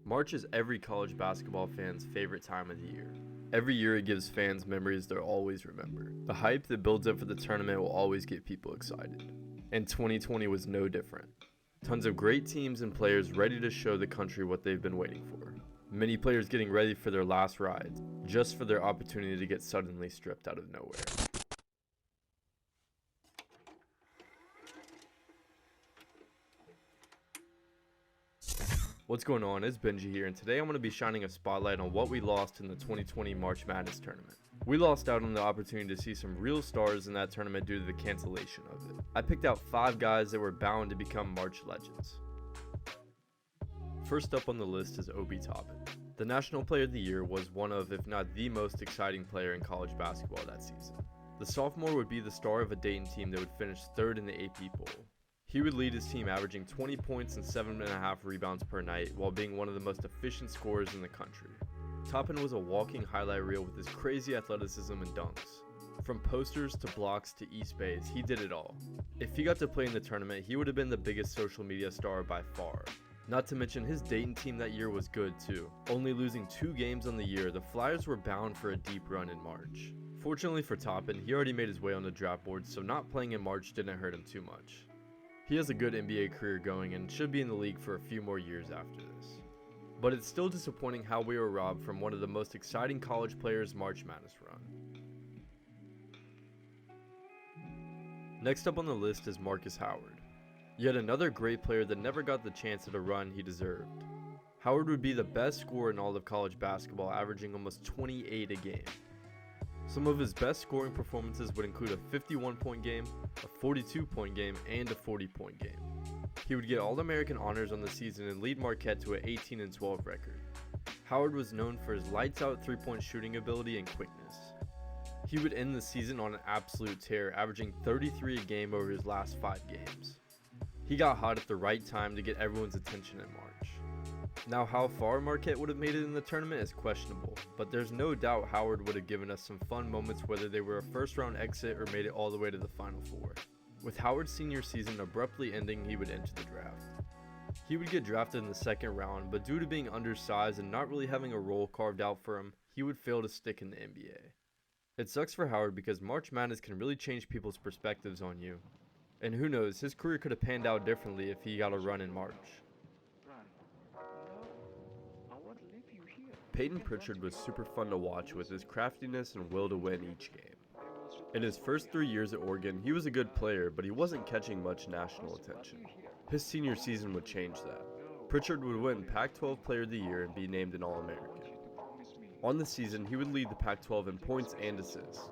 March is every college basketball fan's favorite time of the year. Every year it gives fans memories they'll always remember. The hype that builds up for the tournament will always get people excited. And 2020 was no different. Tons of great teams and players ready to show the country what they've been waiting for. Many players getting ready for their last rides, just for their opportunity to get suddenly stripped out of nowhere. What's going on? It's Benji here, and today I'm going to be shining a spotlight on what we lost in the 2020 March Madness tournament. We lost out on the opportunity to see some real stars in that tournament due to the cancellation of it. I picked out 5 guys that were bound to become March legends. First up on the list is Obi Toppin. The National Player of the Year was one of, if not the most exciting player in college basketball that season. The sophomore would be the star of a Dayton team that would finish 3rd in the AP poll. He would lead his team averaging 20 points and 7.5 rebounds per night while being one of the most efficient scorers in the country. Toppin was a walking highlight reel with his crazy athleticism and dunks. From posters to blocks to East Bays, he did it all. If he got to play in the tournament, he would have been the biggest social media star by far. Not to mention his Dayton team that year was good too. Only losing 2 games on the year, the Flyers were bound for a deep run in March. Fortunately for Toppin, he already made his way on the draft board, so not playing in March didn't hurt him too much. He has a good NBA career going and should be in the league for a few more years after this. But it's still disappointing how we were robbed from one of the most exciting college players' March Madness run. Next up on the list is Marcus Howard. Yet another great player that never got the chance at a run he deserved. Howard would be the best scorer in all of college basketball, averaging almost 28 a game. Some of his best scoring performances would include a 51-point game, a 42-point game, and a 40-point game. He would get All-American honors on the season and lead Marquette to an 18-12 record. Howard was known for his lights-out three-point shooting ability and quickness. He would end the season on an absolute tear, averaging 33 a game over his last 5 games. He got hot at the right time to get everyone's attention in March. Now, how far Marquette would have made it in the tournament is questionable, but there's no doubt Howard would have given us some fun moments whether they were a first-round exit or made it all the way to the Final Four. With Howard's senior season abruptly ending, he would enter the draft. He would get drafted in the 2nd round, but due to being undersized and not really having a role carved out for him, he would fail to stick in the NBA. It sucks for Howard because March Madness can really change people's perspectives on you. And who knows, his career could have panned out differently if he got a run in March. Peyton Pritchard was super fun to watch with his craftiness and will to win each game. In his first 3 years at Oregon, he was a good player, but he wasn't catching much national attention. His senior season would change that. Pritchard would win Pac-12 Player of the Year and be named an All-American. On the season, he would lead the Pac-12 in points and assists.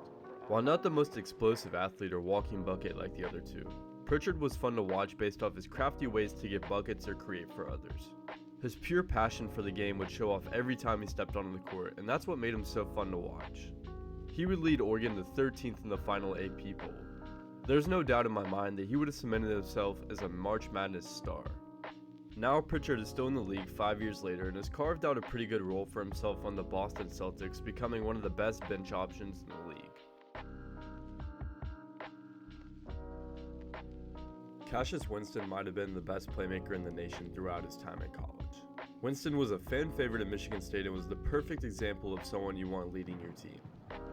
While not the most explosive athlete or walking bucket like the other two, Pritchard was fun to watch based off his crafty ways to get buckets or create for others. His pure passion for the game would show off every time he stepped onto the court, and that's what made him so fun to watch. He would lead Oregon to 13th in the final AP poll. There's no doubt in my mind that he would have cemented himself as a March Madness star. Now Pritchard is still in the league 5 years later and has carved out a pretty good role for himself on the Boston Celtics, becoming one of the best bench options in the league. Cassius Winston might have been the best playmaker in the nation throughout his time at college. Winston was a fan favorite at Michigan State and was the perfect example of someone you want leading your team.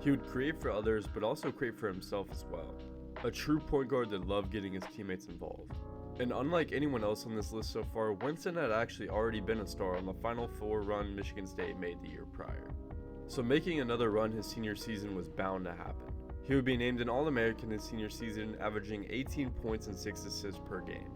He would create for others, but also create for himself as well. A true point guard that loved getting his teammates involved. And unlike anyone else on this list so far, Winston had actually already been a star on the Final Four run Michigan State made the year prior. So making another run his senior season was bound to happen. He would be named an All-American his senior season, averaging 18 points and 6 assists per game.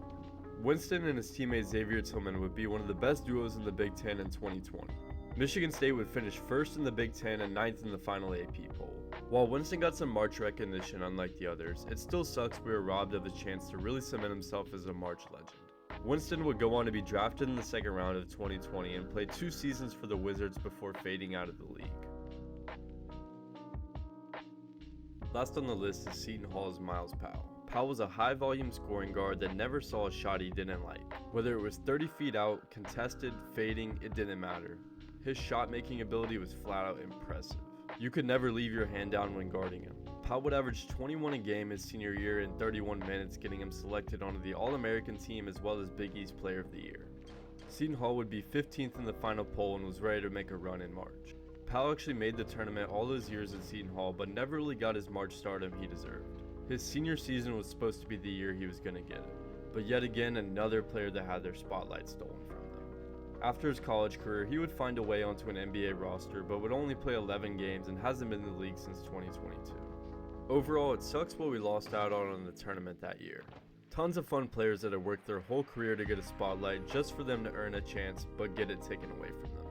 Winston and his teammate Xavier Tillman would be one of the best duos in the Big Ten in 2020. Michigan State would finish 1st in the Big Ten and 9th in the final AP poll. While Winston got some March recognition unlike the others, it still sucks we were robbed of his chance to really cement himself as a March legend. Winston would go on to be drafted in the 2nd round of 2020 and play 2 seasons for the Wizards before fading out of the league. Last on the list is Seton Hall's Myles Powell. Powell was a high-volume scoring guard that never saw a shot he didn't like. Whether it was 30 feet out, contested, fading, it didn't matter. His shot-making ability was flat-out impressive. You could never leave your hand down when guarding him. Powell would average 21 a game his senior year in 31 minutes, getting him selected onto the All-American team as well as Big East Player of the Year. Seton Hall would be 15th in the final poll and was ready to make a run in March. Powell actually made the tournament all those years at Seton Hall, but never really got his March stardom he deserved. His senior season was supposed to be the year he was going to get it, but yet again another player that had their spotlight stolen from them. After his college career, he would find a way onto an NBA roster, but would only play 11 games and hasn't been in the league since 2022. Overall, it sucks what we lost out on in the tournament that year. Tons of fun players that have worked their whole career to get a spotlight just for them to earn a chance but get it taken away from them.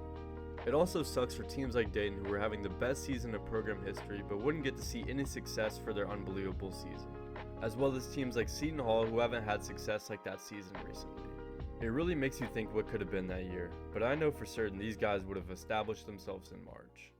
It also sucks for teams like Dayton who were having the best season of program history but wouldn't get to see any success for their unbelievable season, as well as teams like Seton Hall who haven't had success like that season recently. It really makes you think what could have been that year, but I know for certain these guys would have established themselves in March.